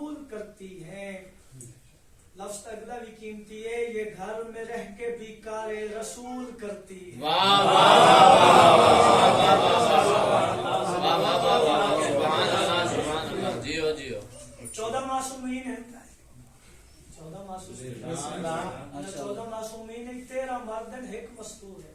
قبول کرتی ہیں. لفظ اگلا بھی قیمتی ہے, یہ گھر میں رہ کے بھی کار رسول کرتی ہے. 14 معصومین ہیں, 14 معصومین ہیں, 13 مردن ایک مستور ہے.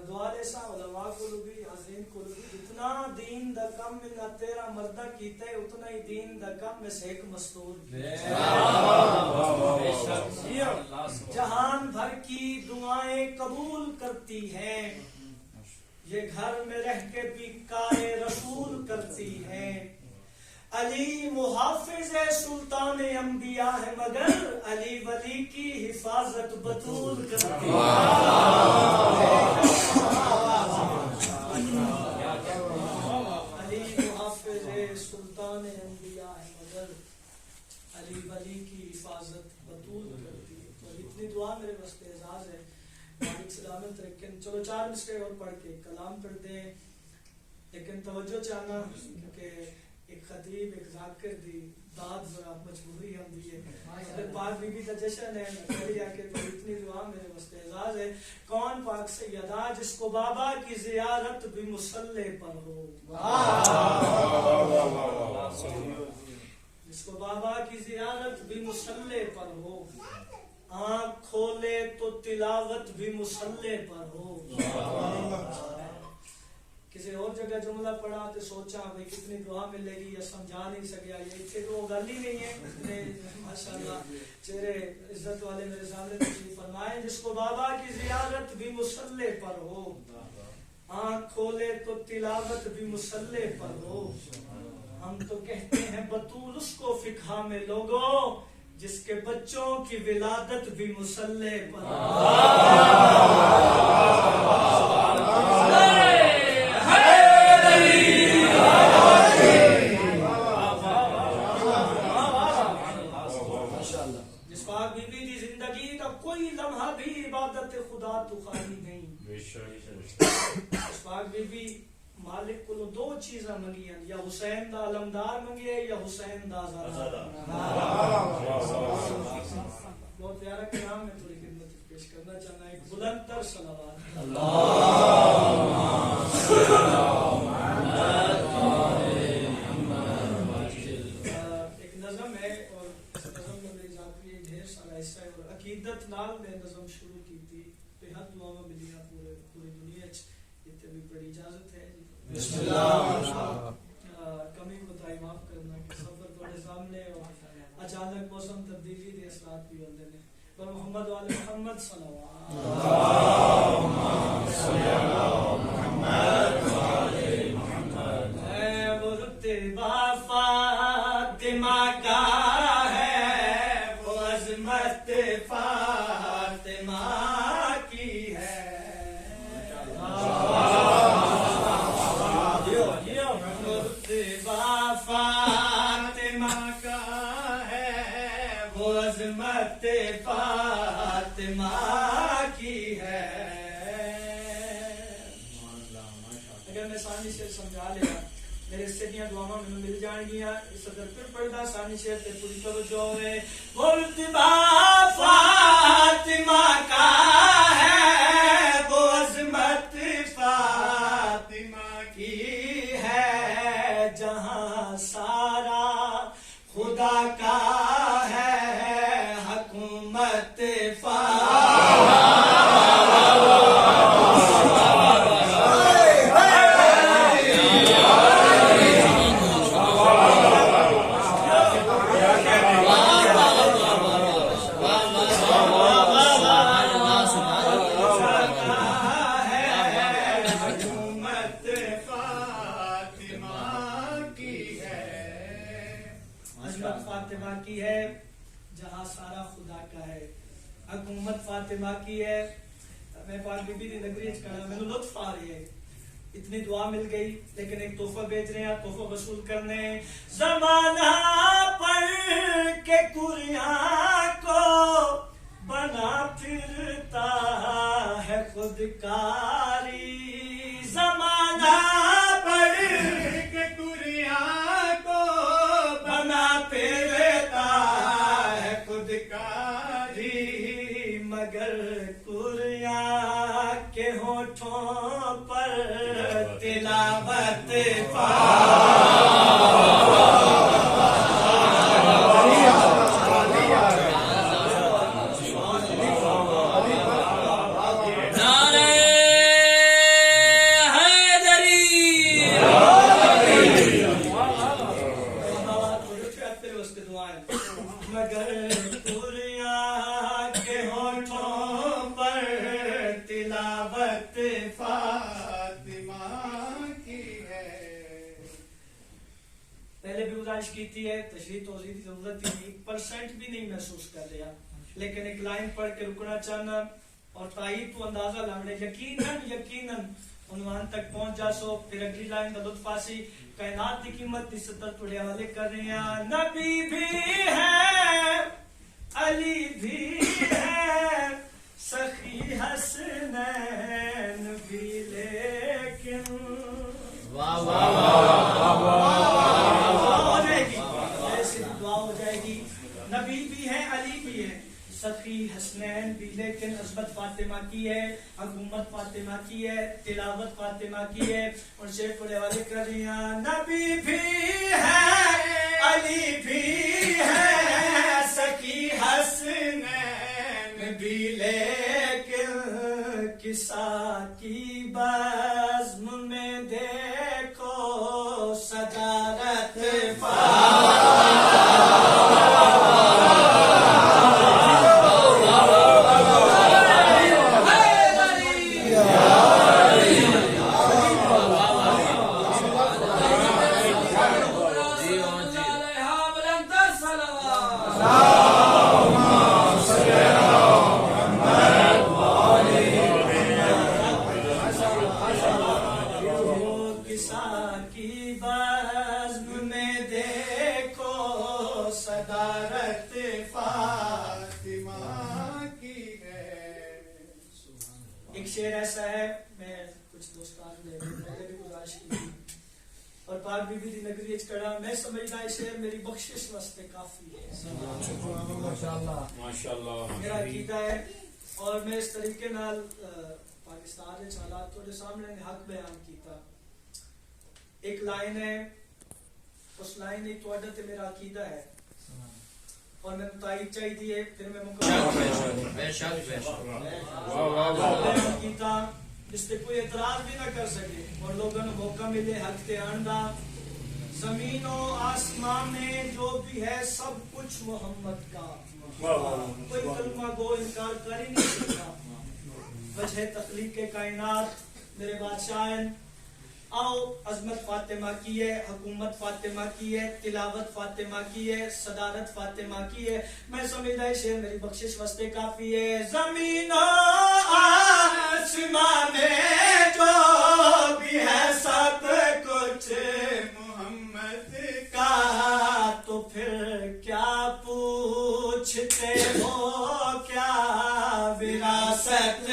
دعا ایسا علماء کو بھی حاضرین کو بھی جتنا دین دا کم نہ 13 مردہ کیتا ہے اتنا ہی دین دا کم میں سے ایک مستور. جہان بھر کی دعائیں قبول کرتی ہیں, یہ گھر میں رہ کے بھی کار رسول کرتی ہیں. علی محافظ سلطان انبیاء ہے مگر علی ولی کی حفاظت بطول کرتی ہے. علی محافظ سلطان انبیاء ہے مگر علی ولی کی حفاظت بطول کرتی ہے. تو اتنی دعا میرے بس پہ اعزاز ہے, مالک سلامت رکھیں. چلو 4 مسئلے اور پڑھ کے کلام کر دیں, لیکن توجہ چاہنا کہ ایک خطیب ایک ذاکر دی داد ذرا مجبوری ہم بھی ہے. حضرت پاک بی بی کا جشن ہے, نکلیا کے تو اتنی دعا میرے واسطے اعزاز ہے. کون پاک سیدہ جس کو بابا کی زیارت بھی مصلی پر ہو, جس کو بابا کی زیارت بھی مصلی پر ہو, آنکھ کھولے تو تلاوت بھی مصلی پر ہو. کسی اور جگہ جملہ پڑھا تو سوچا بھئی کتنی دعا ملے گی, یا سمجھا نہیں سکیا, یہ اتنے تو گل ہی نہیں ہے. ماشاءاللہ چہرے عزت والے میرے سامنے تشریف فرمائیں. جس کو بابا کی زیارت بھی مصلی پر ہو, آنکھ کھولے تو تلاوت بھی مصلی پر ہو. ہم تو کہتے ہیں بطول اس کو فقہ میں لوگوں جس کے بچوں کی ولادت بھی مصلی پر ہو. خدا تو خالی نہیں. پاک بی بی مالک کو 2 چیزاں منگیاں, یا حسین دا علمدار منگے یا حسین دا آزادار. بہت پیارا کلام میں تھوڑی خدمت پیش کرنا چاہنا ہے. بلند تر صلوات ایک نظم ہے, اور اس نظم میں میری ذاتی ڈھیر سارا حصہ ہے, اور عقیدت نال میں نظم شروع کی تھی. بہت دعاواں ملیاں پوری دنیا چ, اتنے بھی بڑی اجازت ہے. بسم اللہ. کمی بتائی معاف کرنا کہ سفر تھوڑے سامنے اور اچانک موسم تبدیلی دے اثرات بھی ہوندے نے. پر محمد والے محمد صلوات وہ رتبہ فاطمہ کا ہے, وہ عظمت فاطمہ کی ہے. رتبہ فاطمہ کا ہے, وہ عظمت فاطمہ کی ہے. اگر میں ثانی شعر سمجھا لیا میرے سے دیا دعاواں میں مل جائیں گیا. اس اگر پھر پڑھدا ثانی شعر تے پوری توجہ ہوئے. وہ رتبہ فاطمہ کا ہے, وہ عظمت فاطمہ کی ہے. جہاں سارا خدا کا ہے حکومت کی ہے. جہاں سارا خدا کا ہے, حکومت فاطمہ کی ہے. میں پاک بی بی دی نگری وچ کھڑا, مینوں لطف آ رہی ہے. اتنی دعا مل گئی, لیکن ایک تحفہ بھیج رہے ہیں, تحفہ وصول کرنے. زمانہ پڑھ کے قرآن کو بنا پھرتا ہے خودکاری. زمانہ پڑھ کے قرآن کو کی تھی ہے تشریح توضیح کی ضرورت ہی نہیں، 1% بھی نہیں محسوس کر رہا، لیکن ایک لائن پڑھ کے رکنا چاہنا اور تائید تو اندازہ لانے یقیناً عنوان تک پہنچ جا سو. پھر اگلی لائن کا لطف آسی کائنات کی قیمت کی سطر تھوڑے حوالے کر رہے ہیں. نبی بھی ہے علی بھی ہے سخی حسنین بھی لیکن واہ واہ نبی بھی ہے علی بھی ہے سخی حسنین بھی لیکن عصمت فاطمہ کی ہے، حکومت فاطمہ کی ہے، تلاوت فاطمہ کی ہے. اور شیخ کو حوالے کر رہی ہیں نبی بھی ہے علی بھی ہے سخی حسنین بھی لیکن کسا کی بزم میں دیکھو صدارت شعر ایسا ہے. میں کچھ دوستان نے پہلے بھی گزارش کی اور پاک بی بی دی نگری اچ کڑا میں سمجھدا ہے شعر میری بخشش واسطے کافی ہے. ماشاءاللہ میرا عقیدہ ہے اور میں اس طریقے نال پاکستان کے حالات تھوڑے سامنے حق بیان کیتا. ایک لائن ہے اس لائن ایک تواڈا تے میرا عقیدہ ہے اور میں تائید چاہیے پھر میں کیتا جس پہ کوئی اعتراض بھی نہ کر سکے اور لوگوں نے موقع ملے حق تے آن دا. زمین و آسمان میں جو بھی ہے سب کچھ محمد کا، کوئی کلمہ گو انکار کر ہی نہیں سکتا. وجہ تخلیق کائنات میرے بادشاہ. آؤ عظمت فاطمہ کی ہے، حکومت فاطمہ کی ہے، تلاوت فاطمہ کی ہے، صدارت فاطمہ کی ہے. میں سمجھتا ہے شعر میری بخشش واسطے کافی ہے. زمین و آسمان میں جو بھی ہے سب کچھ محمد کا، تو پھر کیا پوچھتے ہو کیا وراثت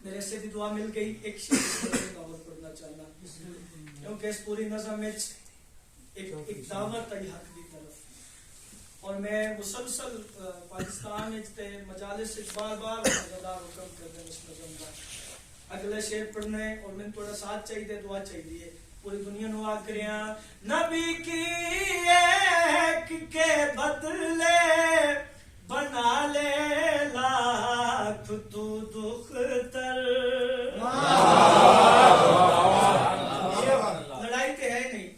میرے سے بھی دعا مل گئی. ایک شعر دعوت پڑھنا چاہنا کیونکہ اس پوری نظم میں ایک دعوت ہے حق کی طرف اور میں مسلسل پاکستان مجالس سے بار بار حکم کرتے ہیں اس نظم کا. اگلا شعر پڑھنا ہے اور میں تھوڑا ساتھ چاہیے دعا چاہیے. پوری دنیا نو آ کریاں نبی کی ایک کے بدلے بنا لے لاکھ تو دختر. لڑائی تے ہے نہیں،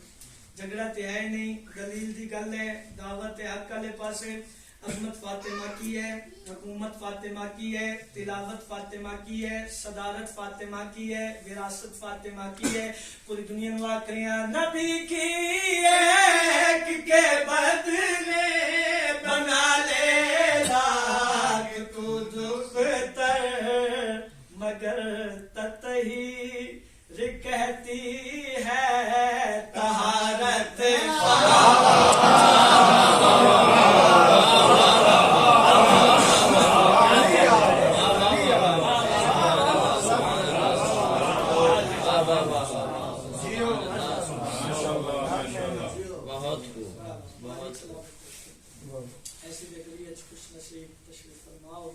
جھگڑا تے ہے نہیں، دلیل دی گل ہے، دعوت حق والے پاسے. عظمت فاطمہ کی ہے، حکومت فاطمہ کی ہے، تلاوت فاطمہ کی ہے، صدارت فاطمہ کی ہے، وراثت فاطمہ کی ہے. پوری دنیا نوا کریاں نبی کی ایک کے بدلے بنا لے لاکھ تو دختر مگر تطہیر کہتی ہے طہارت ایسی جگہ خوش نصیب تشریف فرماؤ.